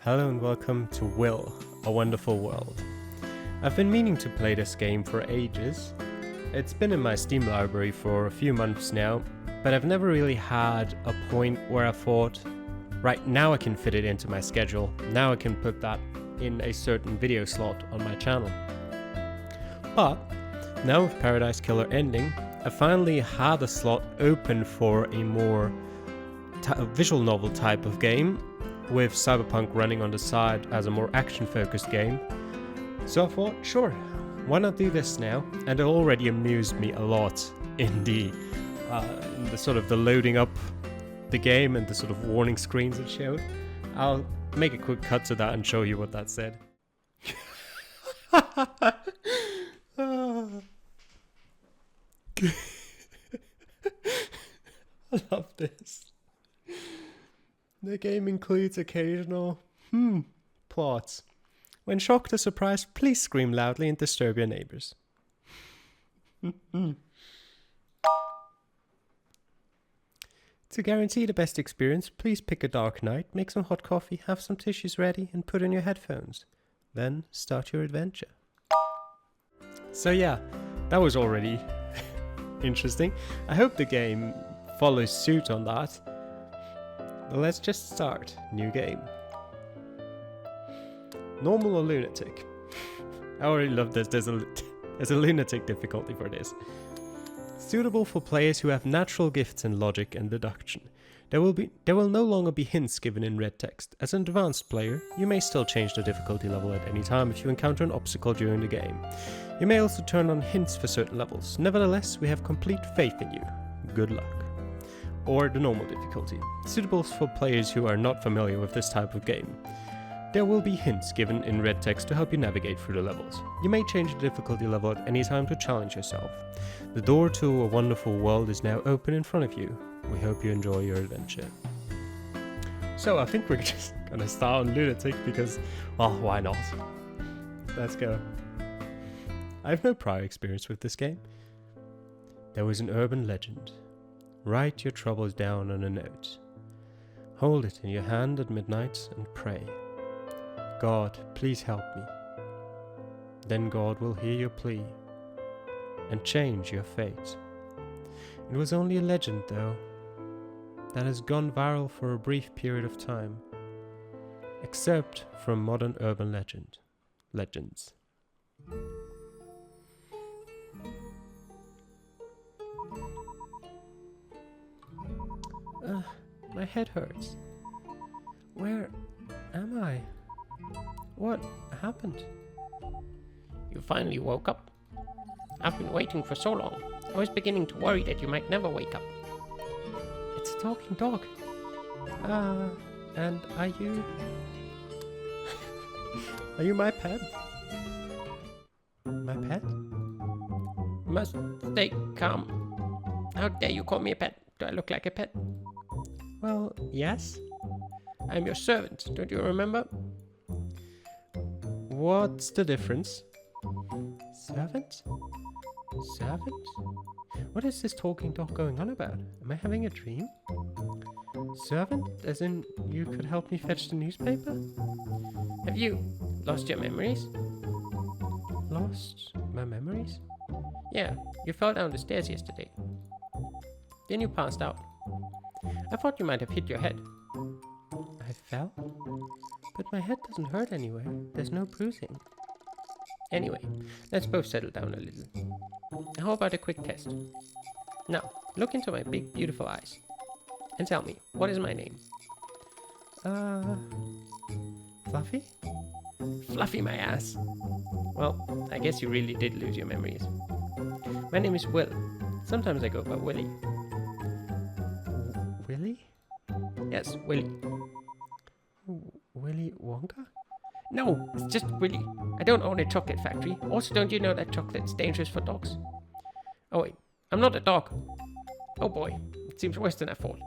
Hello and welcome to Will, A Wonderful World. I've been meaning to play this game for ages. It's been in my Steam library for a few months now, but I've never really had a point where I thought, right, now I can fit it into my schedule, now I can put that in a certain video slot on my channel. But now with Paradise Killer ending, I finally had a slot open for a more visual novel type of game, with Cyberpunk running on the side as a more action-focused game. So I thought, sure, why not do this now? And it already amused me a lot in the sort of the loading up the game and the sort of warning screens it showed. I'll make a quick cut to that and show you what that said. I love this. The game includes occasional plots. When shocked or surprised, please scream loudly and disturb your neighbors. To guarantee the best experience, please pick a dark night, make some hot coffee, have some tissues ready, and put in your headphones. Then start your adventure. So yeah, that was already interesting. I hope the game follows suit on that. But let's just start. New game. Normal or lunatic? I already love this. There's a lunatic difficulty for this. Suitable for players who have natural gifts in logic and deduction. There will no longer be hints given in red text. As an advanced player, you may still change the difficulty level at any time if you encounter an obstacle during the game. You may also turn on hints for certain levels. Nevertheless, we have complete faith in you. Good luck. Or the normal difficulty, suitable for players who are not familiar with this type of game. There will be hints given in red text to help you navigate through the levels. You may change the difficulty level at any time to challenge yourself. The door to a wonderful world is now open in front of you. We hope you enjoy your adventure. So I think we're just gonna start on Lunatic because, well, why not? Let's go. I have no prior experience with this game. There was an urban legend. Write your troubles down on a note. Hold it in your hand at midnight and pray. God, please help me. Then God will hear your plea and change your fate. It was only a legend, though, that has gone viral for a brief period of time, except from modern urban legends. My head hurts. Where am I? What happened? You finally woke up. I've been waiting for so long. I was beginning to worry that you might never wake up. It's a talking dog. And are you... Are you my pet? My pet? You must stay calm. How dare you call me a pet? Do I look like a pet? Well, yes. I'm your servant, don't you remember? What's the difference? Servant? Servant? What is this talking dog going on about? Am I having a dream? Servant? As in, you could help me fetch the newspaper? Have you lost your memories? Lost my memories? Yeah, you fell down the stairs yesterday. Then you passed out. I thought you might have hit your head. I fell? But my head doesn't hurt anywhere. There's no bruising. Anyway, let's both settle down a little. How about a quick test? Now, look into my big, beautiful eyes. And tell me, what is my name? Fluffy? Fluffy my ass. Well, I guess you really did lose your memories. My name is Will. Sometimes I go by Willy. Willy? Yes, Willy. Willy Wonka? No, it's just Willy. I don't own a chocolate factory. Also, don't you know that chocolate's dangerous for dogs? Oh wait, I'm not a dog. Oh boy, it seems worse than I thought.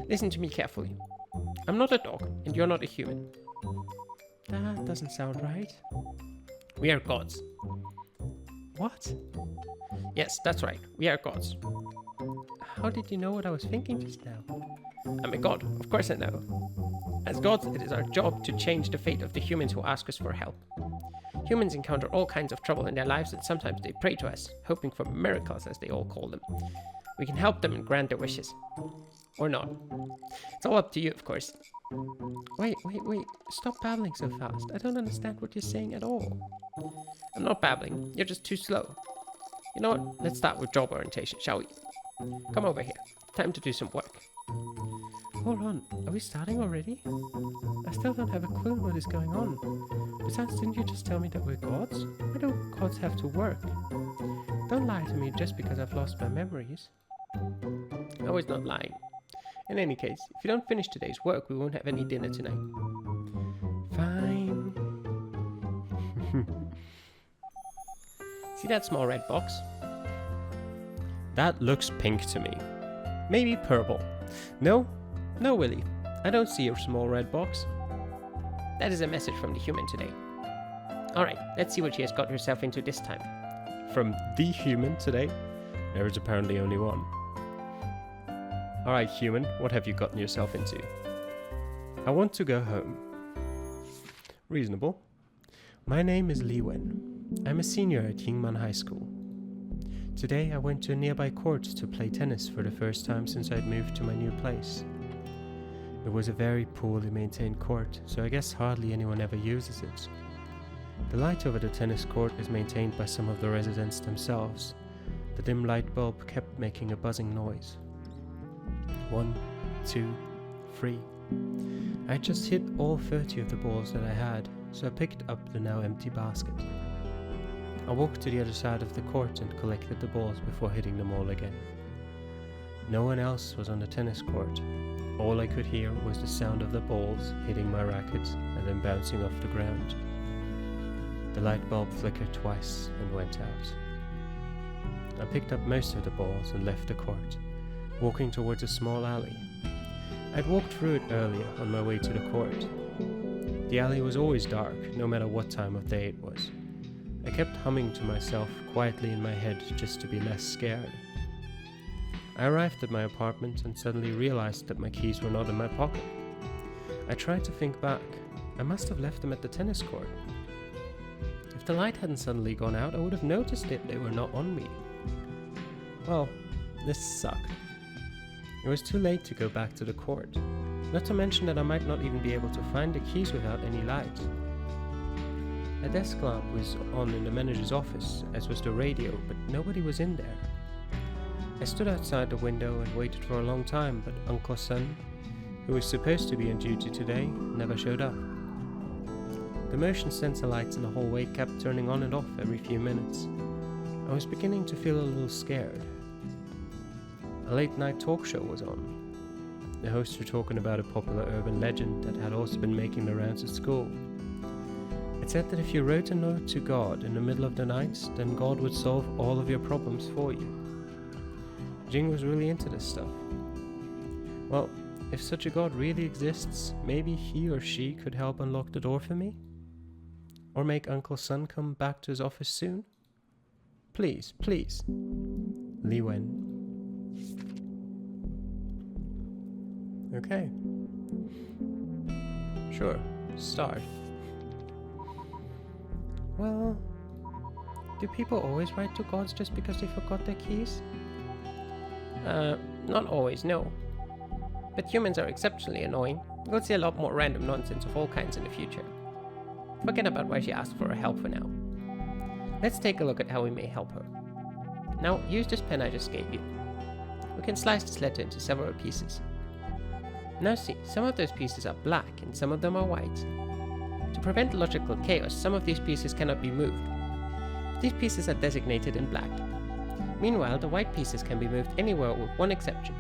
Listen to me carefully. I'm not a dog, and you're not a human. That doesn't sound right. We are gods. What? Yes, that's right. We are gods. How did you know what I was thinking just now? I'm a god. Of course I know. As gods, it is our job to change the fate of the humans who ask us for help. Humans encounter all kinds of trouble in their lives, and sometimes they pray to us, hoping for miracles, as they all call them. We can help them and grant their wishes. Or not. It's all up to you, of course. Wait. Stop babbling so fast. I don't understand what you're saying at all. I'm not babbling. You're just too slow. You know what? Let's start with job orientation, shall we? Come over here. Time to do some work. Hold on. Are we starting already? I still don't have a clue what is going on. Besides, didn't you just tell me that we're gods? Why do gods have to work? Don't lie to me just because I've lost my memories. I was not lying. In any case, if you don't finish today's work, we won't have any dinner tonight. Fine. See that small red box? That looks pink to me. Maybe purple. No, Willy. I don't see your small red box. That is a message from the human today. Alright, let's see what she has got herself into this time. From the human today? There is apparently only one. Alright, human, what have you gotten yourself into? I want to go home. Reasonable. My name is Li Wen. I'm a senior at Yingman High School. Today I went to a nearby court to play tennis for the first time since I'd moved to my new place. It was a very poorly maintained court, so I guess hardly anyone ever uses it. The light over the tennis court is maintained by some of the residents themselves. The dim light bulb kept making a buzzing noise. 1, 2, 3. I just hit all 30 of the balls that I had, so I picked up the now empty basket. I walked to the other side of the court and collected the balls before hitting them all again. No one else was on the tennis court. All I could hear was the sound of the balls hitting my racket and then bouncing off the ground. The light bulb flickered twice and went out. I picked up most of the balls and left the court, walking towards a small alley. I'd walked through it earlier on my way to the court. The alley was always dark, no matter what time of day it was. I kept humming to myself quietly in my head just to be less scared. I arrived at my apartment and suddenly realized that my keys were not in my pocket. I tried to think back. I must have left them at the tennis court. If the light hadn't suddenly gone out, I would have noticed it. They were not on me. Well, this sucked. It was too late to go back to the court. Not to mention that I might not even be able to find the keys without any light. A desk lamp was on in the manager's office, as was the radio, but nobody was in there. I stood outside the window and waited for a long time, but Uncle Sun, who was supposed to be on duty today, never showed up. The motion sensor lights in the hallway kept turning on and off every few minutes. I was beginning to feel a little scared. A late-night talk show was on. The hosts were talking about a popular urban legend that had also been making the rounds at school. It said that if you wrote a note to God in the middle of the night, then God would solve all of your problems for you. Jing was really into this stuff. Well, if such a God really exists, maybe he or she could help unlock the door for me? Or make Uncle Sun come back to his office soon? Please, please. Li Wen. Okay. Sure, start. Well, do people always write to gods just because they forgot their keys? Not always, no. But humans are exceptionally annoying. You'll see a lot more random nonsense of all kinds in the future. Forget about why she asked for her help for now. Let's take a look at how we may help her. Now, use this pen I just gave you. We can slice this letter into several pieces. Now see, some of those pieces are black and some of them are white. To prevent logical chaos, some of these pieces cannot be moved. These pieces are designated in black. Meanwhile, the white pieces can be moved anywhere with one exception.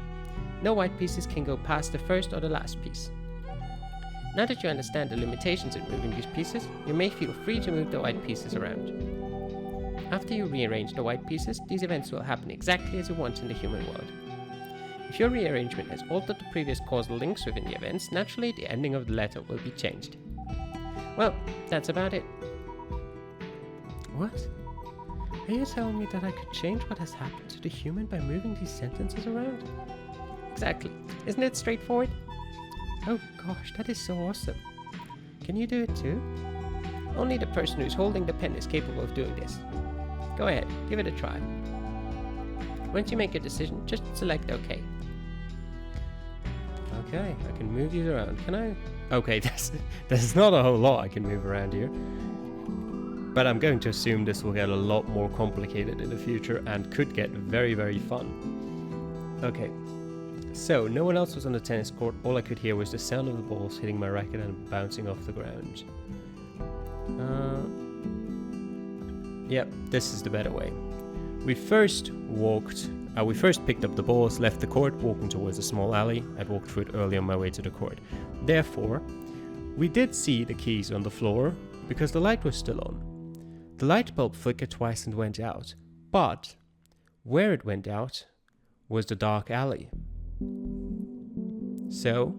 No white pieces can go past the first or the last piece. Now that you understand the limitations in moving these pieces, you may feel free to move the white pieces around. After you rearrange the white pieces, these events will happen exactly as you want in the human world. If your rearrangement has altered the previous causal links within the events, naturally the ending of the letter will be changed. Well, that's about it. What? Are you telling me that I could change what has happened to the human by moving these sentences around? Exactly. Isn't it straightforward? Oh gosh, that is so awesome. Can you do it too? Only the person who's holding the pen is capable of doing this. Go ahead, give it a try. Once you make your decision, just select OK. Okay, I can move you around. Can I? Okay, there's not a whole lot I can move around here. But I'm going to assume this will get a lot more complicated in the future and could get very, very fun. Okay, so no one else was on the tennis court. All I could hear was the sound of the balls hitting my racket and bouncing off the ground. Yep, this is the better way. We first picked up the balls, left the court, walking towards a small alley. I'd walked through it early on my way to the court. Therefore, we did see the keys on the floor because the light was still on. The light bulb flickered twice and went out, but where it went out was the dark alley. So,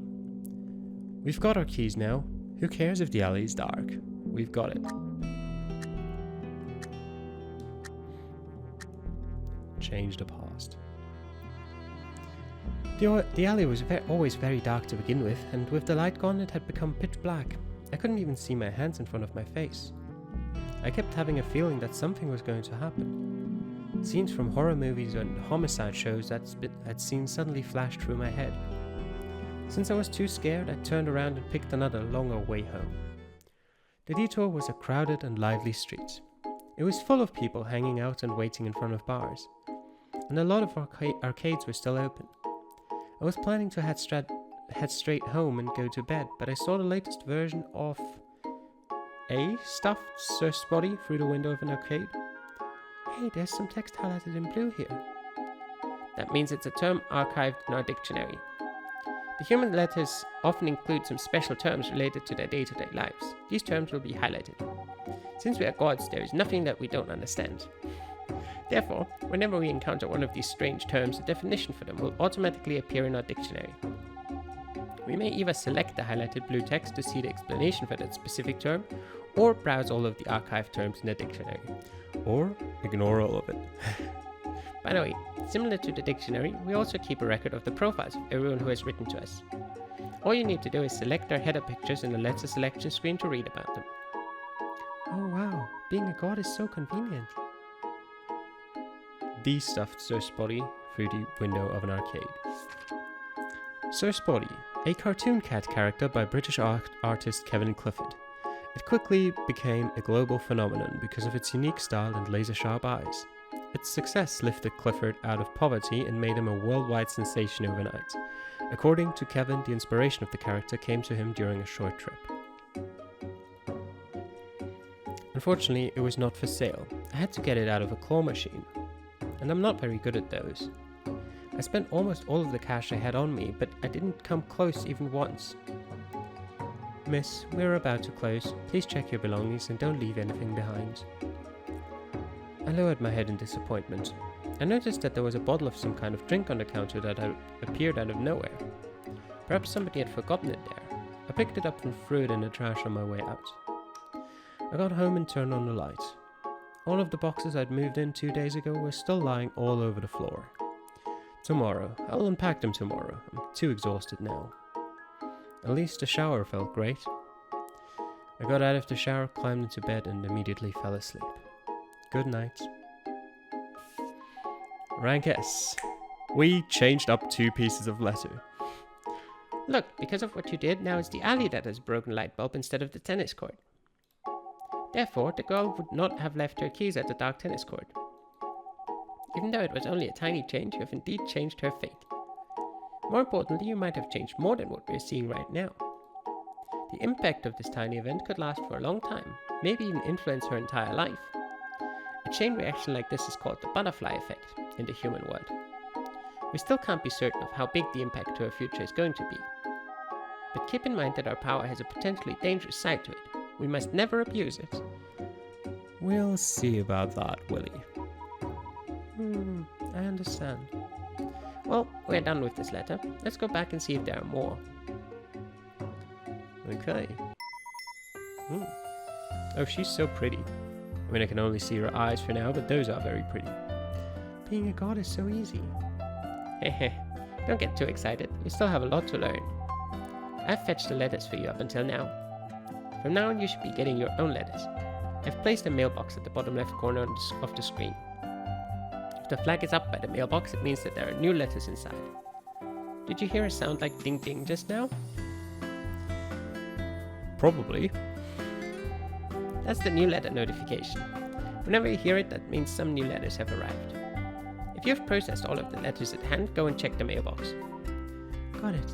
we've got our keys now. Who cares if the alley is dark? We've got it. Change the past. The alley was always very dark to begin with, and with the light gone, it had become pitch black. I couldn't even see my hands in front of my face. I kept having a feeling that something was going to happen. Scenes from horror movies and homicide shows I'd seen suddenly flashed through my head. Since I was too scared, I turned around and picked another longer way home. The detour was a crowded and lively street. It was full of people hanging out and waiting in front of bars, and a lot of arcades were still open. I was planning to head straight home and go to bed, but I saw the latest version of a stuffed Sir's body through the window of an arcade. Hey, there's some text highlighted in blue here. That means it's a term archived in our dictionary. The human letters often include some special terms related to their day-to-day lives. These terms will be highlighted. Since we are gods, there is nothing that we don't understand. Therefore, whenever we encounter one of these strange terms, a definition for them will automatically appear in our dictionary. We may either select the highlighted blue text to see the explanation for that specific term, or browse all of the archived terms in the dictionary. Or ignore all of it. By the way, similar to the dictionary, we also keep a record of the profiles of everyone who has written to us. All you need to do is select our header pictures in the letter selection screen to read about them. Oh wow, being a god is so convenient. The stuffed Sir's body through the window of an arcade. Sir's body, a cartoon cat character by British artist Kevin Clifford. It quickly became a global phenomenon because of its unique style and laser-sharp eyes. Its success lifted Clifford out of poverty and made him a worldwide sensation overnight. According to Kevin, the inspiration of the character came to him during a short trip. Unfortunately, it was not for sale. I had to get it out of a claw machine, and I'm not very good at those. I spent almost all of the cash I had on me, but I didn't come close even once. Miss, we're about to close. Please check your belongings and don't leave anything behind. I lowered my head in disappointment. I noticed that there was a bottle of some kind of drink on the counter that had appeared out of nowhere. Perhaps somebody had forgotten it there. I picked it up and threw it in the trash on my way out. I got home and turned on the light. All of the boxes I'd moved in 2 days ago were still lying all over the floor. Tomorrow. I'll unpack them tomorrow. I'm too exhausted now. At least the shower felt great. I got out of the shower, climbed into bed, and immediately fell asleep. Good night. Rank S. We changed up 2 pieces of letter. Look, because of what you did, now it's the alley that has a broken light bulb instead of the tennis court. Therefore, the girl would not have left her keys at the dark tennis court. Even though it was only a tiny change, you have indeed changed her fate. More importantly, you might have changed more than what we are seeing right now. The impact of this tiny event could last for a long time, maybe even influence her entire life. A chain reaction like this is called the butterfly effect in the human world. We still can't be certain of how big the impact to our future is going to be. But keep in mind that our power has a potentially dangerous side to it. We must never abuse it. We'll see about that, Willie. I understand. Well, we're done with this letter. Let's go back and see if there are more. Okay. Oh, she's so pretty. I mean, I can only see her eyes for now, but those are very pretty. Being a god is so easy. Hehe, don't get too excited. You still have a lot to learn. I've fetched the letters for you up until now. From now on, you should be getting your own letters. I've placed a mailbox at the bottom left corner of the screen. If the flag is up by the mailbox, it means that there are new letters inside. Did you hear a sound like ding ding just now? Probably. That's the new letter notification. Whenever you hear it, that means some new letters have arrived. If you have processed all of the letters at hand, go and check the mailbox. Got it.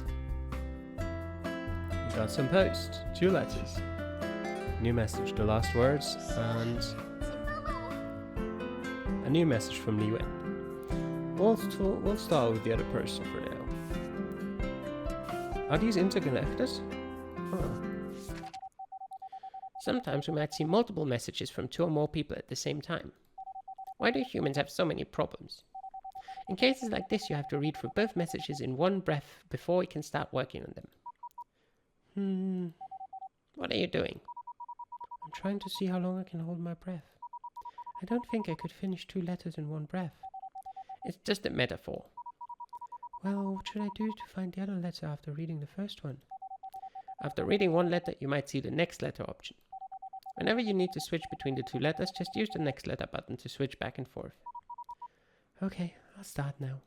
You got some post. 2 letters. New message, the last words, and a new message from Li Wen. We'll start with the other person for now. Are these interconnected? Oh. Sometimes we might see multiple messages from 2 or more people at the same time. Why do humans have so many problems? In cases like this, you have to read through both messages in one breath before we can start working on them. What are you doing? I'm trying to see how long I can hold my breath. I don't think I could finish 2 letters in one breath. It's just a metaphor. Well, what should I do to find the other letter after reading the first one? After reading one letter, you might see the next letter option. Whenever you need to switch between the 2 letters, just use the next letter button to switch back and forth. Okay, I'll start now.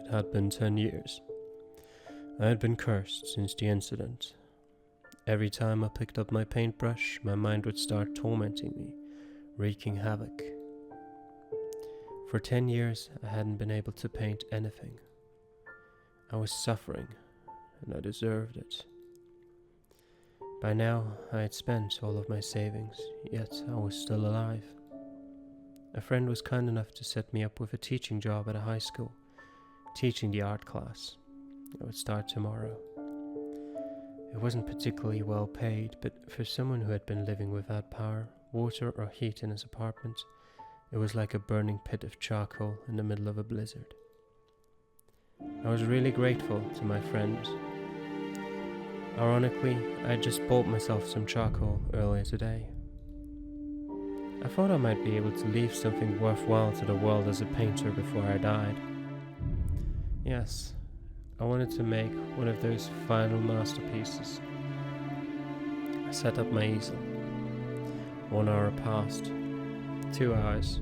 It had been 10 years. I had been cursed since the incident. Every time I picked up my paintbrush, my mind would start tormenting me, wreaking havoc. For 10 years, I hadn't been able to paint anything. I was suffering, and I deserved it. By now, I had spent all of my savings, yet I was still alive. A friend was kind enough to set me up with a teaching job at a high school, teaching the art class. I would start tomorrow. It wasn't particularly well paid, but for someone who had been living without power, water or heat in his apartment, it was like a burning pit of charcoal in the middle of a blizzard. I was really grateful to my friend. Ironically, I had just bought myself some charcoal earlier today. I thought I might be able to leave something worthwhile to the world as a painter before I died. Yes, I wanted to make one of those final masterpieces. I set up my easel. 1 hour passed. 2 hours.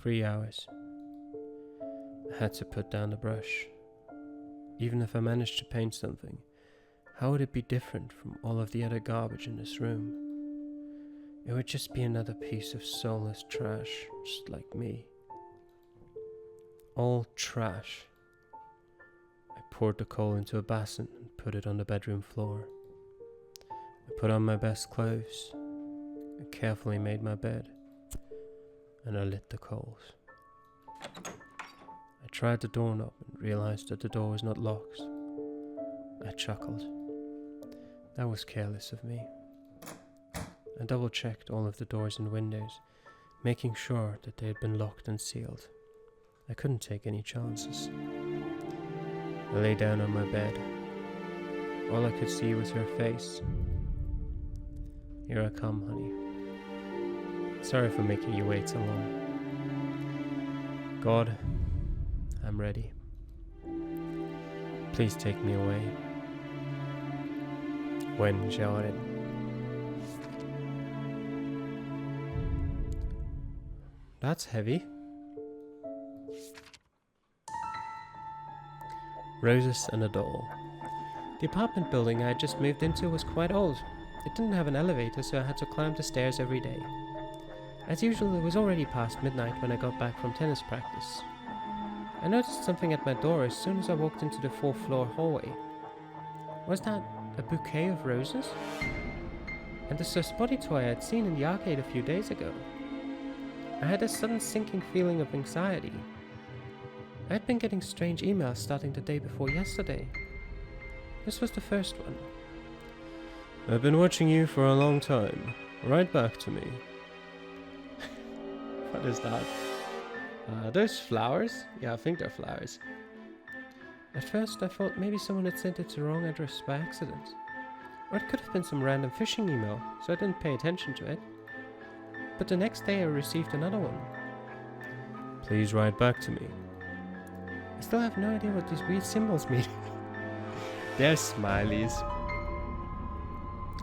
3 hours. I had to put down the brush. Even if I managed to paint something, how would it be different from all of the other garbage in this room? It would just be another piece of soulless trash, just like me. All trash. I poured the coal into a basin and put it on the bedroom floor. I put on my best clothes. I carefully made my bed. And I lit the coals. I tried the doorknob and realized that the door was not locked. I chuckled. That was careless of me. I double-checked all of the doors and windows, making sure that they had been locked and sealed. I couldn't take any chances. I lay down on my bed. All I could see was her face. Here I come, honey. Sorry for making you wait so long. God, I'm ready. Please take me away. When shouted. That's heavy. Roses and a doll. The apartment building I had just moved into was quite old. It didn't have an elevator, so I had to climb the stairs every day. As usual, it was already past midnight when I got back from tennis practice. I noticed something at my door as soon as I walked into the 4th floor hallway. Was that a bouquet of roses? And the Sir Spotty toy I had seen in the arcade a few days ago. I had a sudden sinking feeling of anxiety. I had been getting strange emails starting the day before yesterday. This was the first one. I've been watching you for a long time. Write back to me. What is that? Those flowers? Yeah, I think they're flowers. At first I thought maybe someone had sent it to the wrong address by accident. Or it could have been some random phishing email, so I didn't pay attention to it. But the next day I received another one. Please write back to me. I still have no idea what these weird symbols mean. They're smileys.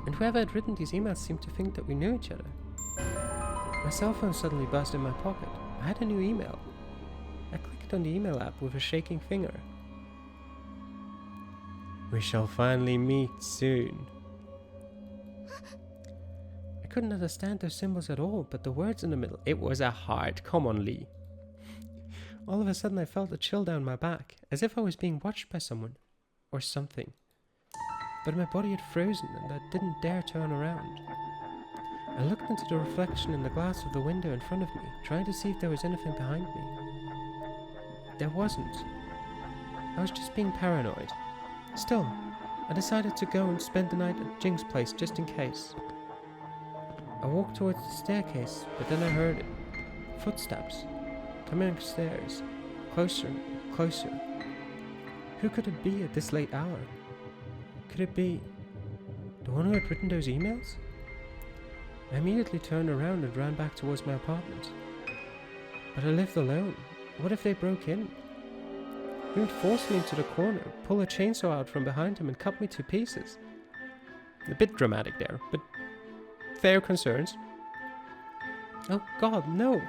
And whoever had written these emails seemed to think that we knew each other. My cell phone suddenly buzzed in my pocket. I had a new email. I clicked on the email app with a shaking finger. We shall finally meet soon. I couldn't understand those symbols at all, but the words in the middle. It was a heart. Come on, Lee. All of a sudden I felt a chill down my back, as if I was being watched by someone. Or something. But my body had frozen and I didn't dare turn around. I looked into the reflection in the glass of the window in front of me, trying to see if there was anything behind me. There wasn't. I was just being paranoid. Still, I decided to go and spend the night at Jing's place just in case. I walked towards the staircase, but then I heard it. Footsteps. Coming upstairs. Closer, closer. Who could it be at this late hour? Could it be the one who had written those emails? I immediately turned around and ran back towards my apartment. But I lived alone. What if they broke in? He would force me into the corner, pull a chainsaw out from behind him and cut me to pieces. A bit dramatic there, but fair concerns. Oh God, no!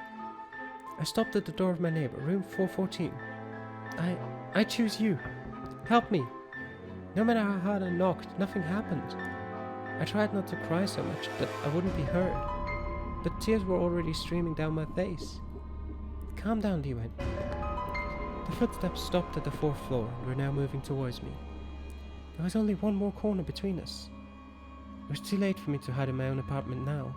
I stopped at the door of my neighbor, room 414. I choose you. Help me. No matter how hard I knocked, nothing happened. I tried not to cry so much that I wouldn't be heard, but tears were already streaming down my face. Calm down, Liwen. The footsteps stopped at the 4th floor and were now moving towards me. There was only one more corner between us. It was too late for me to hide in my own apartment now.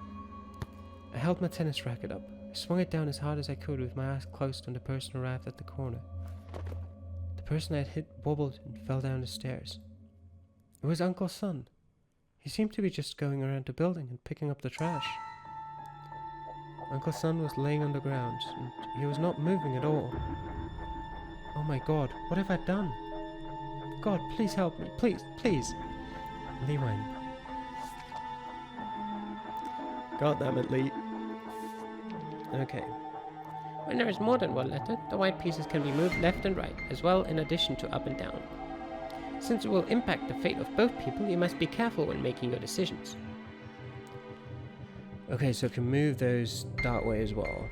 I held my tennis racket up. I swung it down as hard as I could with my eyes closed when the person arrived at the corner. The person I had hit wobbled and fell down the stairs. It was Uncle Sun. He seemed to be just going around the building and picking up the trash. Uncle Sun was laying on the ground, and he was not moving at all. Oh my God, what have I done? God, please help me, please, please. Li Wen. God damn it, Lee. Okay. When there is more than one letter, the white pieces can be moved left and right, as well in addition to up and down. Since it will impact the fate of both people, you must be careful when making your decisions. Okay, so I can move those that way as well.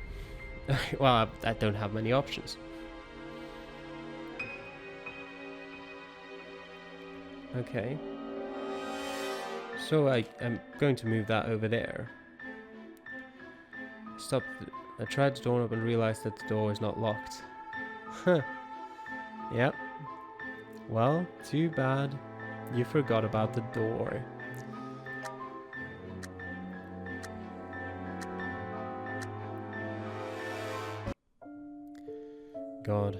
Well, I don't have many options. Okay. So I'm going to move that over there. Stop. I tried the door and realized that the door is not locked. Huh. Yep. Well, too bad. You forgot about the door. God,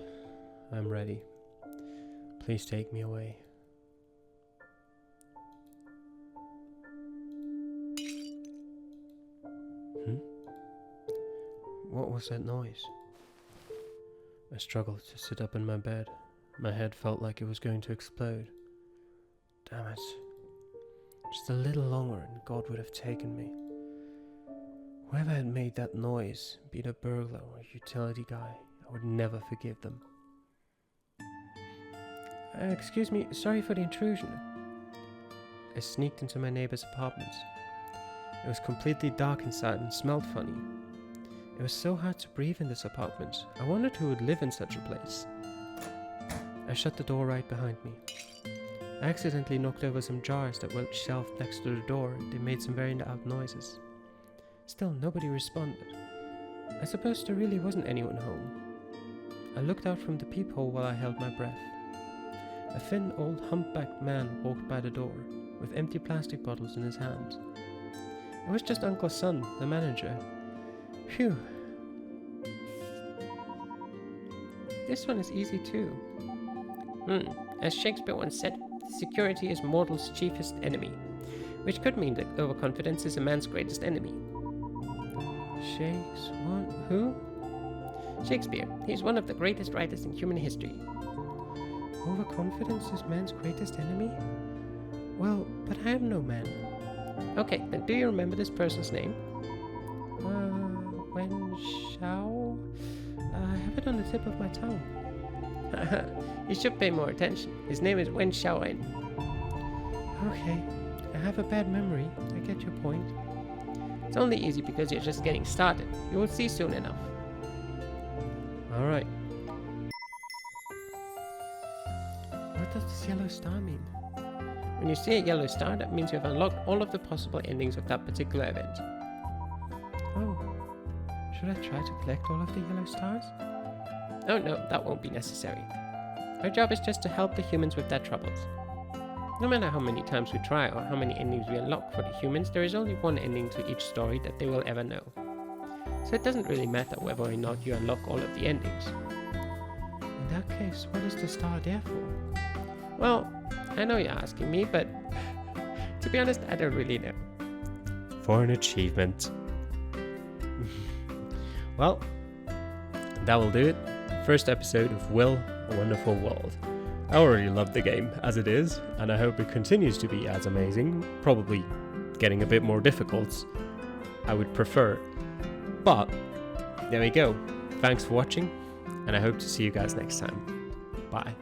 I'm ready. Please take me away. What was that noise? I struggled to sit up in my bed. My head felt like it was going to explode. Damn it. Just a little longer and God would have taken me. Whoever had made that noise, be it a burglar or a utility guy, I would never forgive them. Excuse me, sorry for the intrusion. I sneaked into my neighbor's apartment. It was completely dark inside and smelled funny. It was so hard to breathe in this apartment. I wondered who would live in such a place. I shut the door right behind me. I accidentally knocked over some jars that were shelved next to the door. They made some very loud noises. Still, nobody responded. I suppose there really wasn't anyone home. I looked out from the peephole while I held my breath. A thin, old, humpbacked man walked by the door, with empty plastic bottles in his hand. It was just Uncle Sun, the manager. Phew. This one is easy too. As Shakespeare once said, security is mortal's chiefest enemy, which could mean that overconfidence is a man's greatest enemy. Who? Shakespeare. He's one of the greatest writers in human history. Overconfidence is man's greatest enemy? Well, but I am no man. Okay, then do you remember this person's name? Wen Shao? I have it on the tip of my tongue. You should pay more attention. His name is Wen Xiaoen. Okay, I have a bad memory. I get your point. It's only easy because you're just getting started. You will see soon enough. Alright. What does this yellow star mean? When you see a yellow star, that means you have unlocked all of the possible endings of that particular event. Oh. Should I try to collect all of the yellow stars? Oh no, that won't be necessary. Our job is just to help the humans with their troubles. No matter how many times we try or how many endings we unlock for the humans, there is only one ending to each story that they will ever know. So it doesn't really matter whether or not you unlock all of the endings. In that case, what is the star there for? Well, I know you're asking me, but to be honest, I don't really know. For an achievement. Well, that will do it. First episode of Will, a Wonderful World. I already love the game as it is, and I hope it continues to be as amazing, probably getting a bit more difficult. I would prefer. But, there we go. Thanks for watching, and I hope to see you guys next time. Bye.